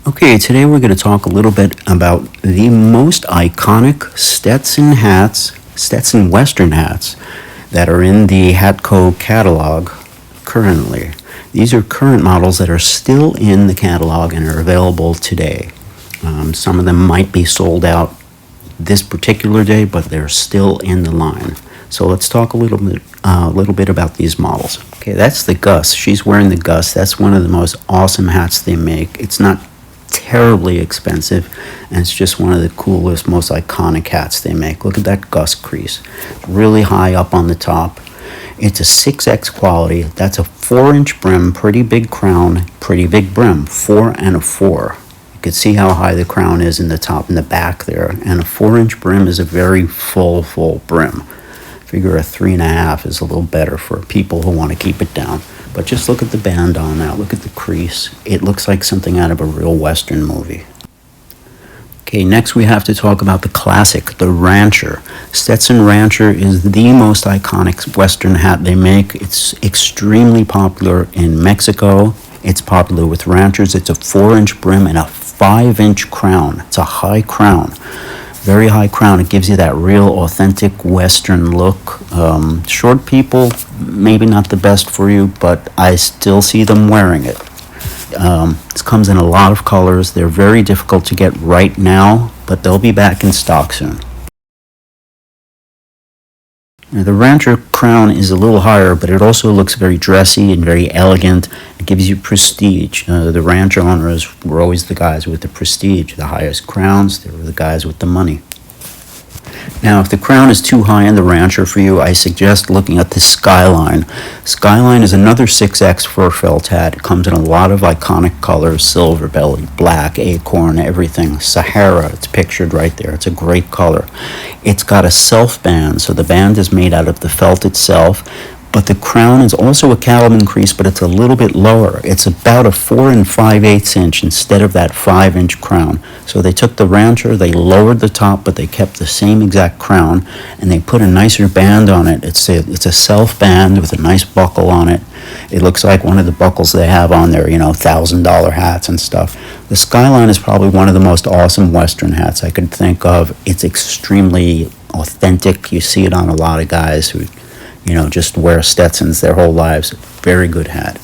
Okay, today we're going to talk a little bit about the most iconic Stetson hats, Stetson Western hats, that are in the Hatco catalog currently. These are current models that are still in the catalog and are available today. Some of them might be sold out this particular day, but they're still in the line. So let's talk a little bit about these models. Okay, that's the Gus. She's wearing the Gus. That's one of the most awesome hats they make. It's not terribly expensive, and it's just one of the coolest, most iconic hats they make. Look at that Gus crease, really high up on the top. It's a 6X quality. That's a 4-inch brim, pretty big crown, pretty big brim, 4 and a 4. You can see how high the crown is in the top and the back there, and a 4-inch brim is a very full brim. Figure a 3.5 is a little better for people who want to keep it down. But just look at the band on that. Look at the crease. It looks like something out of a real Western movie. Okay, next we have to talk about the classic, the Rancher. Stetson Rancher is the most iconic Western hat they make. It's extremely popular in Mexico. It's popular with ranchers. It's a 4-inch brim and a 5-inch crown. It's a high crown. Very high crown. It gives you that real authentic Western look. Short people, maybe not the best for you, but I still see them wearing it. This comes in a lot of colors. They're very difficult to get right now, but they'll be back in stock soon. Now, the Rancher crown is a little higher, but it also looks very dressy and very elegant. It gives you prestige. The Rancher owners were always the guys with the prestige, the highest crowns. They were the guys with the money. Now, if the crown is too high in the Rancher for you, I suggest looking at the Skyline. Skyline is another 6X fur felt hat. It comes in a lot of iconic colors: silver belly, black, acorn, everything. Sahara, it's pictured right there. It's a great color. It's got a self band, so the band is made out of the felt itself. But the crown is also a cattleman crease, but it's a little bit lower. It's about a 4 5/8 inch instead of that 5-inch crown. So they took the Rancher, they lowered the top, but they kept the same exact crown, and they put a nicer band on it. It's a self band with a nice buckle on it. It looks like one of the buckles they have on their, $1,000 hats and stuff. The Skyline is probably one of the most awesome Western hats I could think of. It's extremely authentic. You see it on a lot of guys who just wear Stetsons their whole lives. Very good hat.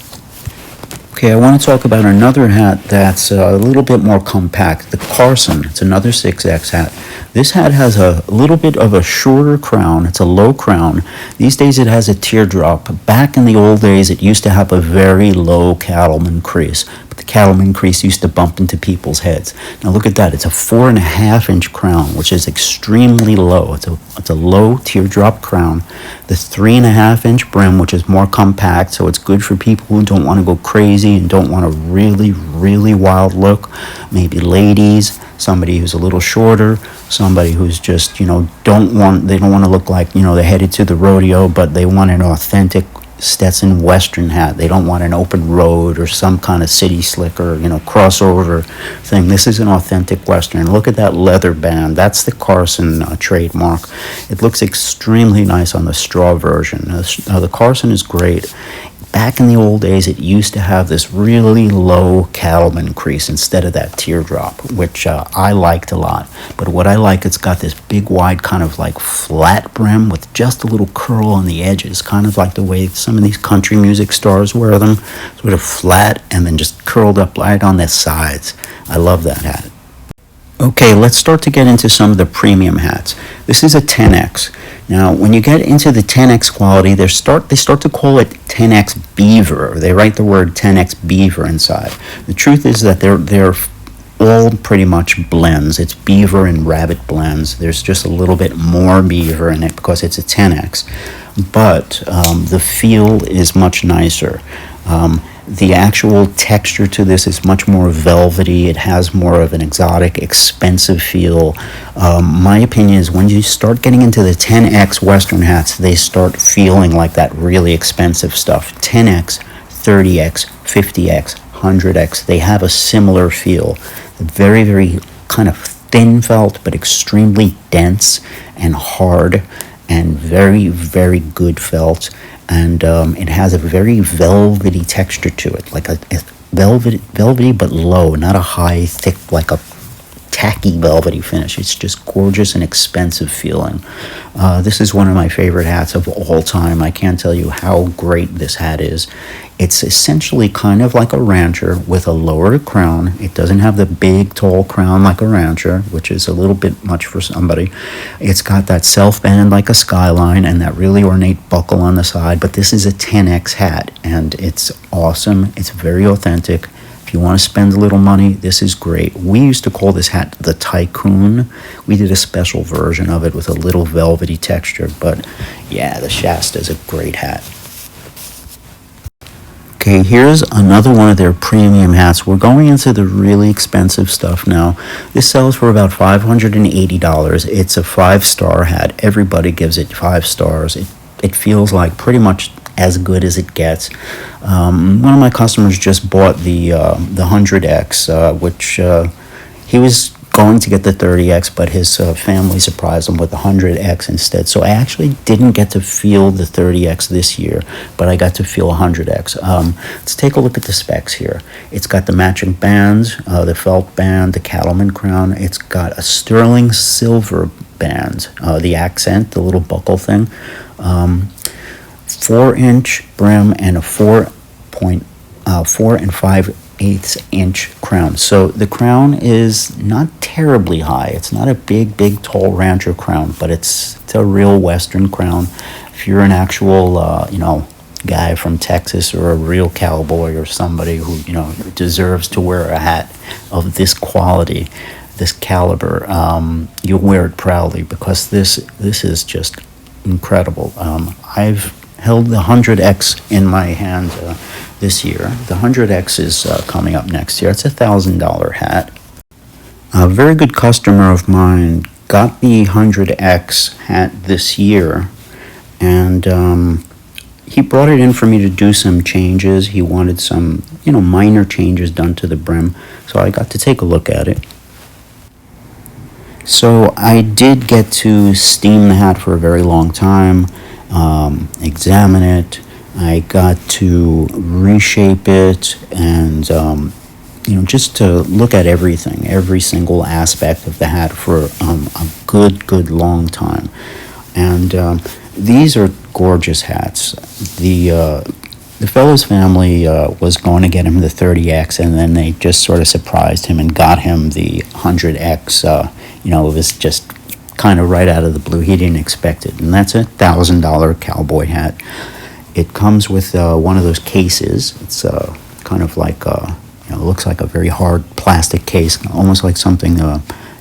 Okay, I want to talk about another hat that's a little bit more compact, the Carson. It's another 6X hat. This hat has a little bit of a shorter crown. It's a low crown. These days it has a teardrop. Back in the old days, it used to have a very low cattleman crease. But the cattleman crease used to bump into people's heads. Now look at that. It's a 4.5-inch crown, which is extremely low. It's a low teardrop crown. The 3.5-inch brim, which is more compact, so it's good for people who don't want to go crazy and don't want a really, really wild look. Maybe ladies, somebody who's a little shorter, somebody who's just, they don't want to look like, they're headed to the rodeo, but they want an authentic Stetson Western hat. They don't want an open road or some kind of city slicker, crossover thing. This is an authentic Western. Look at that leather band. That's the Carson trademark. It looks extremely nice on the straw version. The Carson is great. Back in the old days, it used to have this really low cattleman crease instead of that teardrop, which I liked a lot. But what I like, it's got this big, wide, kind of like flat brim with just a little curl on the edges, kind of like the way some of these country music stars wear them, sort of flat and then just curled up right on their sides. I love that hat. Okay, let's start to get into some of the premium hats. This is a 10X. Now, when you get into the 10X quality, they start to call it 10X Beaver. They write the word 10X Beaver inside. The truth is that they're all pretty much blends. It's beaver and rabbit blends. There's just a little bit more beaver in it because it's a 10X. But the feel is much nicer. The actual texture to this is much more velvety. It has more of an exotic, expensive feel. My opinion is when you start getting into the 10X Western hats, they start feeling like that really expensive stuff. 10X, 30X, 50X, 100X, they have a similar feel. Very, very kind of thin felt, but extremely dense and hard and very, very good felt. And it has a very velvety texture to it, like a velvety but low, not a high, thick, like a tacky velvety finish. It's just gorgeous and expensive feeling. This is one of my favorite hats of all time. I can't tell you how great this hat is. It's essentially kind of like a rancher with a lower crown. It doesn't have the big tall crown like a rancher, which is a little bit much for somebody. It's got that self band like a skyline and that really ornate buckle on the side, but this is a 10X hat and it's awesome. It's very authentic. If you want to spend a little money, this is great. We used to call this hat the Tycoon. We did a special version of it with a little velvety texture, but yeah, the Shasta is a great hat. Okay, here's another one of their premium hats. We're going into the really expensive stuff now. This sells for about $580. It's a 5-star hat. Everybody gives it 5 stars. It feels like pretty much as good as it gets. One of my customers just bought the 100X, which he was going to get the 30X, but his family surprised him with the 100X instead. So I actually didn't get to feel the 30X this year, but I got to feel 100X. Let's take a look at the specs here. It's got the matching bands, the felt band, the cattleman crown. It's got a sterling silver band, the accent, the little buckle thing. 4-inch brim and a 4 and 5/8-inch crown. So the crown is not terribly high. It's not a big, tall rancher crown, but it's a real Western crown. If you're an actual, guy from Texas or a real cowboy or somebody who, deserves to wear a hat of this quality, this caliber, you'll wear it proudly because this is just incredible. I've held the 100X in my hand this year. The 100X is coming up next year. It's a $1,000 hat. A very good customer of mine got the 100X hat this year, and he brought it in for me to do some changes. He wanted some, minor changes done to the brim, so I got to take a look at it. So I did get to steam the hat for a very long time, examine it. I got to reshape it and, just to look at everything, every single aspect of the hat for a good long time. And these are gorgeous hats. The fellow's family was going to get him the 30X, and then they just sort of surprised him and got him the 100X. It was just kind of right out of the blue. He didn't expect it, and that's a $1,000 cowboy hat. It comes with one of those cases. It's kind of like, it looks like a very hard plastic case, almost like something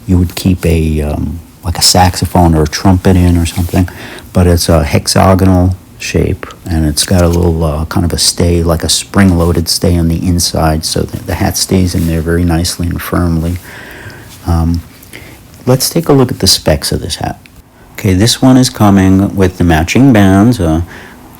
you would keep like a saxophone or a trumpet in or something. But it's a hexagonal shape, and it's got a little kind of a stay, like a spring-loaded stay on the inside, so that the hat stays in there very nicely and firmly. Let's take a look at the specs of this hat. Okay, this one is coming with the matching bands. Of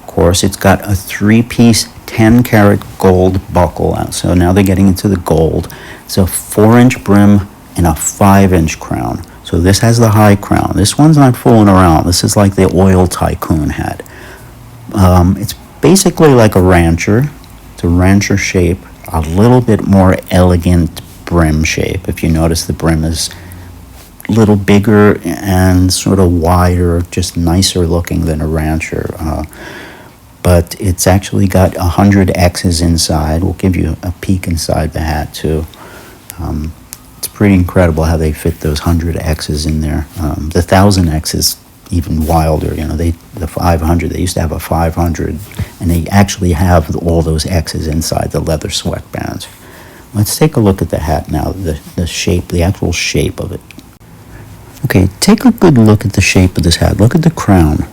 course, it's got a 3-piece 10-karat gold buckle out. So now they're getting into the gold. It's a 4-inch brim and a 5-inch crown. So this has the high crown. This one's not fooling around. This is like the oil tycoon hat. It's basically like a rancher. It's a rancher shape, a little bit more elegant brim shape. If you notice, the brim is a little bigger and sort of wider, just nicer looking than a rancher. But it's actually got 100 X's inside. We'll give you a peek inside the hat too. It's pretty incredible how they fit those 100 X's in there. The 1,000 X is even wilder. The 500, they used to have a 500, and they actually have all those X's inside the leather sweatbands. Let's take a look at the hat now, the shape, the actual shape of it. Okay, take a good look at the shape of this hat. Look at the crown.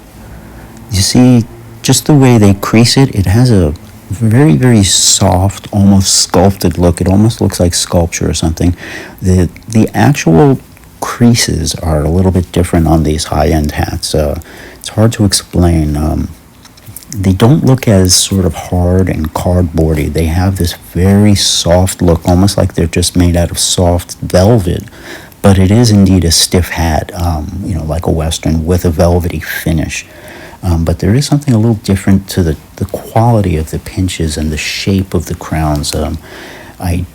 You see, just the way they crease it, it has a very soft, almost sculpted look. It almost looks like sculpture or something. The actual creases are a little bit different on these high-end hats. It's hard to explain. They don't look as sort of hard and cardboardy. They have this very soft look, almost like they're just made out of soft velvet. But it is indeed a stiff hat, like a Western with a velvety finish. But there is something a little different to the quality of the pinches and the shape of the crowns. I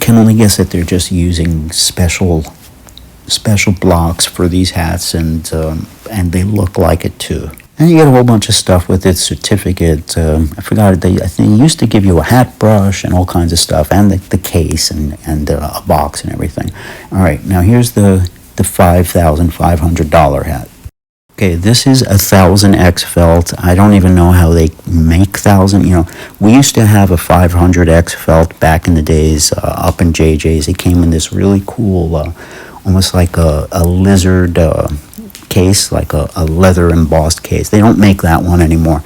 can only guess that they're just using special blocks for these hats, and they look like it too. And you get a whole bunch of stuff with it, certificate. I forgot, I think they used to give you a hat brush and all kinds of stuff, and the case and a box and everything. All right, now here's the $5,500 hat. Okay, this is a 1000X felt. I don't even know how they make 1000. We used to have a 500X felt back in the days up in JJ's. It came in this really cool, almost like a lizard case, like a leather embossed case. They don't make that one anymore.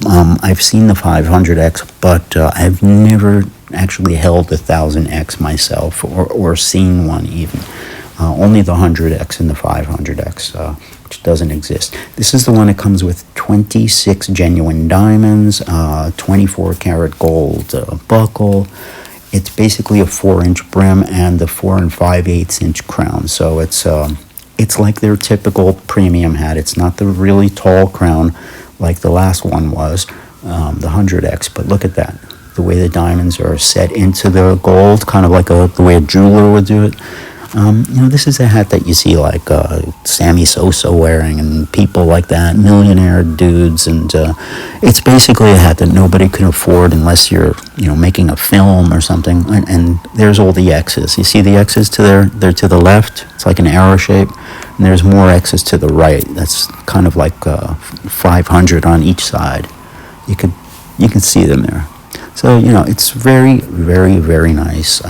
I've seen the 500X, but I've never actually held the 1000X myself, or seen one even. Only the 100X and the 500X, which doesn't exist. This is the one that comes with 26 genuine diamonds, 24 karat gold buckle. It's basically a 4-inch brim and the 4 5/8-inch crown. So it's like their typical premium hat. It's not the really tall crown like the last one was, the 100X. But look at that, the way the diamonds are set into the gold, kind of like the way a jeweler would do it. This is a hat that you see like Sammy Sosa wearing, and people like that, millionaire dudes, and it's basically a hat that nobody can afford unless you're, making a film or something. And there's all the X's. You see the X's they're to the left. It's like an arrow shape, and there's more X's to the right. That's kind of like 500 on each side. You can see them there. So it's very, very, very nice.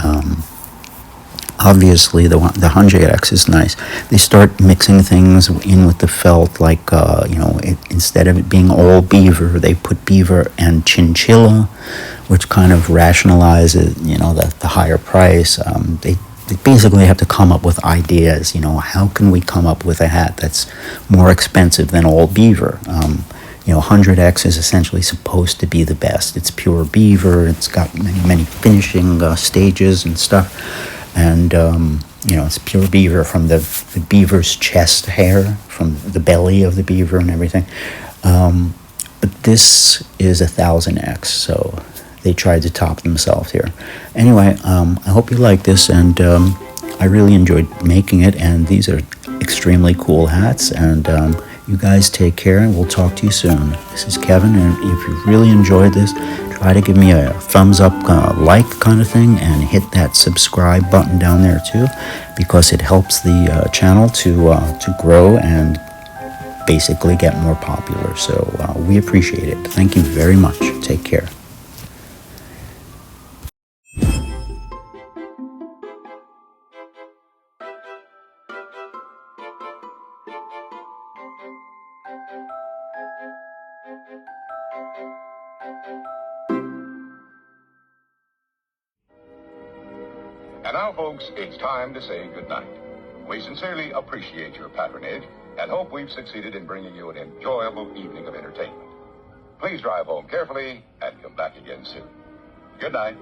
Obviously, the 100X is nice. They start mixing things in with the felt, like, instead of it being all beaver, they put beaver and chinchilla, which kind of rationalizes, the higher price. They basically have to come up with ideas, how can we come up with a hat that's more expensive than all beaver? 100X is essentially supposed to be the best. It's pure beaver. It's got many, many finishing stages and stuff. And, it's pure beaver from the beaver's chest hair, from the belly of the beaver and everything. But this is a 1000X, so they tried to top themselves here. Anyway, I hope you like this, and I really enjoyed making it, and these are extremely cool hats, and you guys take care, and we'll talk to you soon. This is Kevin, and if you really enjoyed this, try to give me a thumbs up, like kind of thing, and hit that subscribe button down there too, because it helps the channel to grow and basically get more popular. So we appreciate it. Thank you very much. Take care. And now, folks, it's time to say goodnight. We sincerely appreciate your patronage and hope we've succeeded in bringing you an enjoyable evening of entertainment. Please drive home carefully and come back again soon. Good night.